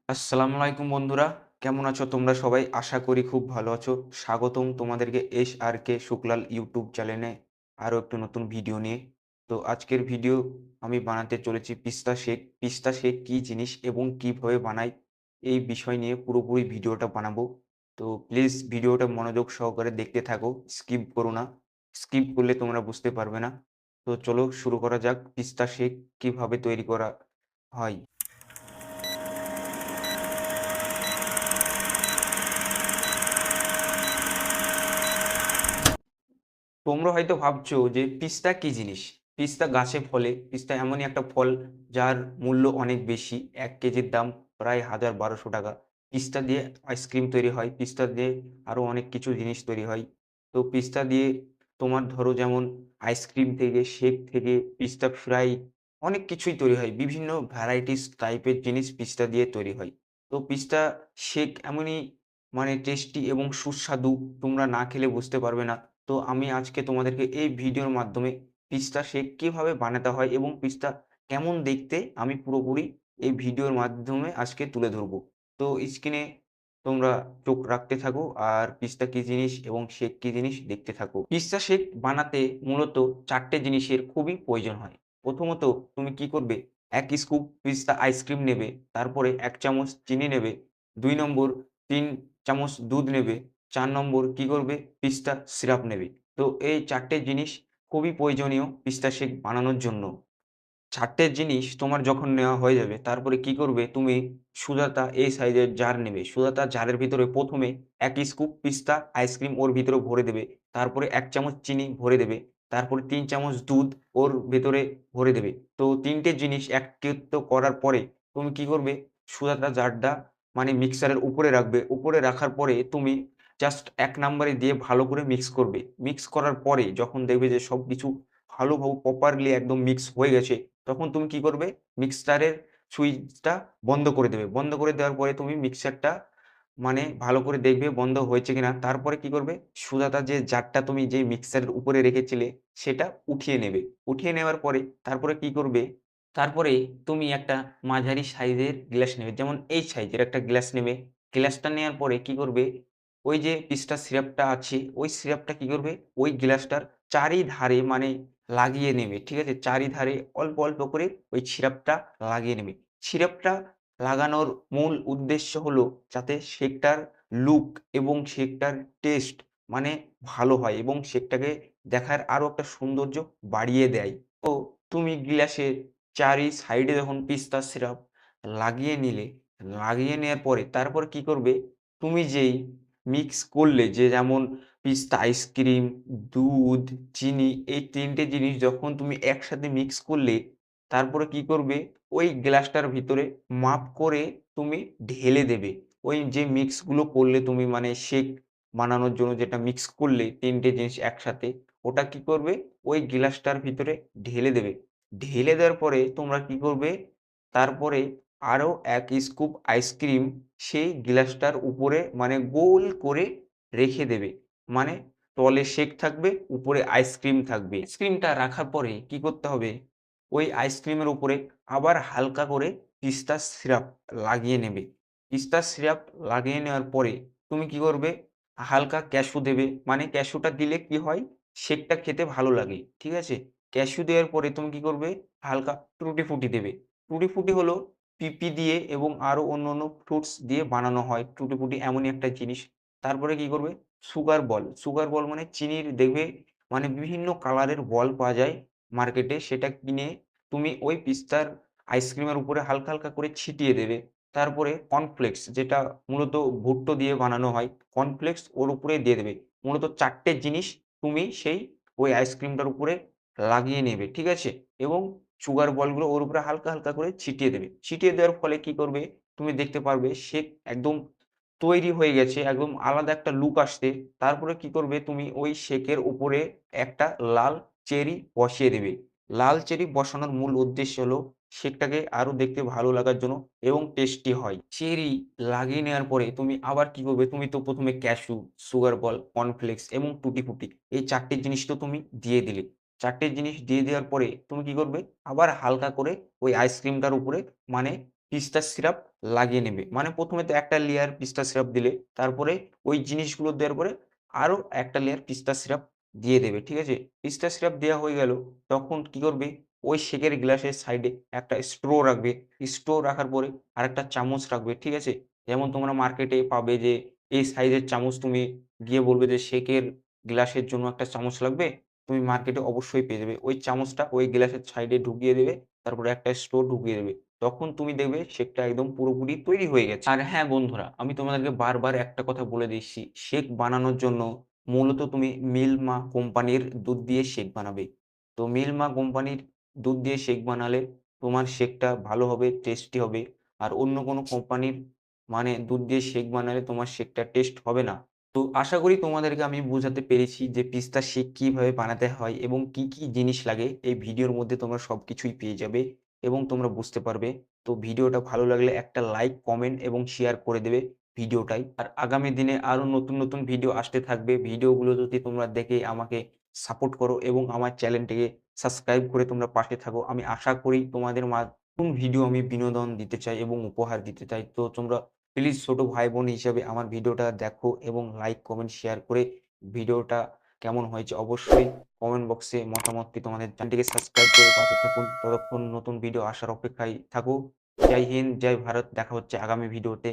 আসসালামু আলাইকুম বন্ধুরা, কেমন আছো তোমরা সবাই? আশা করি খুব ভালো আছো। স্বাগতম তোমাদেরকে SRK শুক্লাল ইউটিউব চ্যানেলে আরও একটু নতুন ভিডিও নিয়ে। তো আজকের ভিডিও আমি বানাতে চলেছি পিস্তা শেক। পিস্তা শেক কী জিনিস এবং কীভাবে বানাই এই বিষয় নিয়ে পুরোপুরি ভিডিওটা বানাবো। তো প্লিজ ভিডিওটা মনোযোগ সহকারে দেখতে থাকো, স্কিপ করো না। স্কিপ করলে তোমরা বুঝতে পারবে না। তো চলো শুরু করা যাক পিস্তা শেক কীভাবে তৈরি করা হয়। তোমরা হয়তো ভাবছো যে পিস্তা কি জিনিস? পিস্তা গাছে ফলে। পিস্তা এমনই একটা ফল যার মূল্য অনেক বেশি। ১ কেজির দাম প্রায় ১,০০০-১,২০০ টাকা। পিস্তা দিয়ে আইসক্রিম তৈরি হয়। পিস্তা দিয়ে আরও অনেক কিছু জিনিস তৈরি হয়। তো পিস্তা দিয়ে তোমার ধরো যেমন আইসক্রিম থেকে, শেক থেকে, পিস্তা ফ্রাই অনেক কিছুই তৈরি হয়। বিভিন্ন ভ্যারাইটিস টাইপের জিনিস পিস্তা দিয়ে তৈরি হয়। তো পিস্তা শেক এমনই টেস্টি এবং সুস্বাদু, তোমরা না খেলে বুঝতে পারবে না। তো আমি আজকে তোমাদেরকে এই ভিডিওর মাধ্যমে পিস্তা শেক কীভাবে বানাতে হয় এবং পিস্তা কেমন দেখতে আমি পুরোপুরি এই ভিডিওর মাধ্যমে আজকে তুলে ধরবো। তো স্ক্রিনে তোমরা চোখ রাখতে থাকো আর পিস্তা কী জিনিস এবং শেক কী জিনিস দেখতে থাকো। পিস্তা শেক বানাতে মূলত ৪ টে জিনিসের খুবই প্রয়োজন হয়। প্রথমত তুমি কি করবে? ১ স্কুপ পিস্তা আইসক্রিম নেবে, তারপরে ১ চামচ চিনি নেবে, ২ নম্বর ৩ চামচ দুধ নেবে, ৪ নম্বর কি করবে? পিস্তা সিরাপ নেবে। তো এই ৪ টে জিনিস খুবই প্রয়োজনীয় পিস্তা শেক বানানোর জন্য। ৪ টে জিনিস তোমার যখন নেওয়া হয়ে যাবে, তারপরে কি করবে? তুমি সুজাতা এই সাইজের জার নেবে। সুজাতা জারের ভিতরে ১ম এ ১ স্কুপ পিস্তা আইসক্রিম ওর ভিতরে ভরে দেবে। তারপরে ১ চামচ চিনি ভরে দেবে। তারপরে ৩ চামচ দুধ ওর ভেতরে ভরে দেবে। তো ৩ টে জিনিস একত্রিত করার পরে তুমি কি করবে? সুজাতা জারটা মিক্সারের উপরে রাখবে। উপরে রাখার পরে তুমি জাস্ট ১ নাম্বারে দিয়ে ভালো করে মিক্স করবে। মিক্স করার পরে যখন দেখবে যে সবকিছু ভালোভাবে প্রপারলি একদম মিক্স হয়ে গেছে, তখন তুমি কি করবে? মিক্সচারের সুইচটা বন্ধ করে দেবে। বন্ধ করে দেওয়ার পরে তুমি মিক্সারটা ভালো করে দেখবে বন্ধ হয়েছে কিনা। তারপরে কি করবে? সুজাতা যে জারটা তুমি যে মিক্সারের উপরে রেখেছিলে সেটা উঠিয়ে নেবে। উঠিয়ে নেওয়ার পরে তারপরে কি করবে? তারপরে তুমি একটা মাঝারি সাইজের গ্লাস নেবে। যেমন এই সাইজের একটা গ্লাস নেবে। গ্লাসটা নেয়ার পরে কি করবে? ওই যে পিস্তা সিরাপটা আছে, ওই সিরাপটা কি করবে? ওই গ্লাসটার চারিধারে লাগিয়ে নেবে। ঠিক আছে? চারিধারে অল্প, অল্প করে ওই সিরাপটা লাগিয়ে নেবে। সিরাপটা লাগানোর মূল উদ্দেশ্য হলো যাতে শেকটার লুক এবং শেকটার টেস্ট মানে ভালো হয় এবং শেকটাকে দেখার আরো একটা সৌন্দর্য বাড়িয়ে দেয়। তো তুমি গ্লাসের সাইডে যখন পিস্তা সিরাপ লাগিয়ে নিলে, লাগিয়ে নেয়ার পরে তারপর কি করবে? তুমি যেই মিক্স করলে যে যেমন পিস্তা আইসক্রিম, দুধ, চিনি এই ৩ টে জিনিস যখন তুমি একসাথে মিক্স করলে, তারপরে কি করবে? ওই গ্লাসটার ভিতরে মাপ করে তুমি ঢেলে দেবে। ওই যে মিক্সগুলো করলে তুমি শেক বানানোর জন্য যেটা মিক্স করলে ৩ টে জিনিস একসাথে, ওটা কি করবে? ওই গ্লাসটার ভিতরে ঢেলে দেবে। ঢেলে দেওয়ার পরে তোমরা কি করবে? তারপরে আরো ১ স্কুপ আইসক্রিম সেই গ্লাসটার উপরে গোল করে রেখে দেবে। মানে তলে শেক থাকবে, উপরে আইসক্রিম থাকবে। আইসক্রিমটা রাখার পরে কি করতে হবে? ওই আইসক্রিমের উপরে আবার হালকা করে পিস্তা সিরাপ লাগিয়ে নেবে। পিস্তা সিরাপ লাগিয়ে নেওয়ার পরে তুমি কি করবে? হালকা ক্যাশু দেবে। ক্যাশুটা দিলে কি হয়? শেকটা খেতে ভালো লাগে। ঠিক আছে? ক্যাশু দেওয়ার পরে তুমি কি করবে? হালকা টুটি ফুটি দেবে। টুটি ফুটি হলো পিপি দিয়ে এবং আরো অন্যান্য ফ্রুটস দিয়ে বানানো হয়। টুটি ফুটি এমনই একটা জিনিস। তারপরে কি করবে? Sugar ball. সুগার বল চিনির দেখবে বিভিন্ন কালারের বল পাওয়া যায় মার্কেটে। সেটা কিনে তুমি ওই পিস্তার আইসক্রিমের উপরে হালকা, হালকা করে ছিটিয়ে দেবে। তারপরে কর্নফ্লেক্স যেটা মূলত ভুট্টো দিয়ে বানানো হয়, কর্নফ্লেক্স ওর উপরে দিয়ে দেবে। মূলত ৪ টে জিনিস তুমি সেই ওই আইসক্রিমটার উপরে লাগিয়ে নেবে। ঠিক আছে? এবং সুগার বলগুলো ওর উপরে হালকা, হালকা করে ছিটিয়ে দেবে। ছিটিয়ে দেওয়ার ফলে কি করবে? তুমি দেখতে পারবে শেক একদম তৈরি হয়ে গেছে। একদম আলাদা একটা লুক আসছে। তারপরে কি করবে? তুমি ওই শেকের উপরে একটা লাল চেরি বসিয়ে দেবে। লাল চেরি বসানোর মূল উদ্দেশ্য হলো শেকটাকে আরো দেখতে ভালো লাগার জন্য এবং টেস্টি হয়। চেরি লাগিয়ে নেওয়ার পরে তুমি আবার কি করবে? তুমি তো ১ম এ ক্যাশু, সুগার বল, কর্নফ্লেক্স এবং টুটি ফুটি এই ৪ টে জিনিস তো তুমি দিয়ে দিলে। ৪ টে জিনিস দিয়ে দেওয়ার পরে তুমি কি করবে? আবার হালকা করে ওই আইসক্রিমটার উপরে মানে পিস্তা সিরাপ লাগিয়ে নেবে। মানে ১ম এ তো একটা লেয়ার পিস্তা সিরাপ দিলে, তারপরে ওই জিনিসগুলো দেওয়ার পরে আরো একটা লেয়ার পিস্তা সিরাপ দিয়ে দেবে। ঠিক আছে? পিস্তা সিরাপ দেওয়া হয়ে গেল, তখন কি করবে? ওই শেকের গ্লাসের সাইডে একটা স্ট্রো রাখবে। স্ট্রো রাখার পরে আরেকটা চামচ রাখবে। ঠিক আছে? যেমন তোমরা মার্কেটে পাবে যে এই সাইজের চামচ, তুমি গিয়ে বলবে যে শেকের গ্লাসের জন্য একটা চামচ লাগবে। তুমি মার্কেটে অবশ্যই পেয়ে যাবে। ওই চামচটা ওই গ্লাসের সাইডে ঢুকিয়ে দেবে। তারপরে একটা স্ট্রো ঢুকিয়ে দেবে। তখন তুমি দেখবে শেকটা একদম পুরোপুরি তৈরি হয়ে গেছে। আর হ্যাঁ বন্ধুরা, আমি তোমাদেরকে বারবার একটা কথা বলে দিচ্ছি, শেক বানানোর জন্য মূলত তুমি মিল্ক মা কোম্পানির দুধ দিয়ে শেক বানাবে। তো মিল্ক মা কোম্পানির দুধ দিয়ে শেক বানালে তোমার শেকটা ভালো হবে, টেস্টি হবে। আর অন্য কোনো কোম্পানির মানে দুধ দিয়ে শেক বানালে তোমার শেকটা টেস্ট হবে না। তো আশা করি তোমাদেরকে আমি বোঝাতে পেরেছি যে পিস্তা শেক কিভাবে বানাতে হয় এবং কি, কি জিনিস লাগে। এই ভিডিওর মধ্যে তোমরা সবকিছুই পেয়ে যাবে এবং তোমরা বুঝতে পারবে। তো ভিডিওটা ভালো লাগলে একটা লাইক, কমেন্ট এবং শেয়ার করে দেবে ভিডিওটায়। আর আগামী দিনে আরো নতুন, নতুন ভিডিও আসতে থাকবে। ভিডিওগুলো যদি তোমরা দেখে আমাকে সাপোর্ট করো এবং আমার চ্যানেলটিকে সাবস্ক্রাইব করে তোমরা পাশে থাকো। আমি আশা করি তোমাদের নতুন ভিডিও আমি বিনোদন দিতে চাই এবং উপহার দিতে চাই। তো তোমরা প্লিজ ছোট ভাই-বোন হিসেবে আমার ভিডিওটা দেখো এবং লাইক, কমেন্ট, শেয়ার করে ভিডিওটা কেমন হয়েছে অবশ্যই কমেন্ট বক্সে মতামতটি তোমাদের চ্যানেলটিকে সাবস্ক্রাইব করে পাশে থাকুন। ততক্ষণ নতুন ভিডিও আসার অপেক্ষায় থাকো। জয় হিন্দ, জয় ভারত। দেখা হচ্ছে আগামী ভিডিওতে।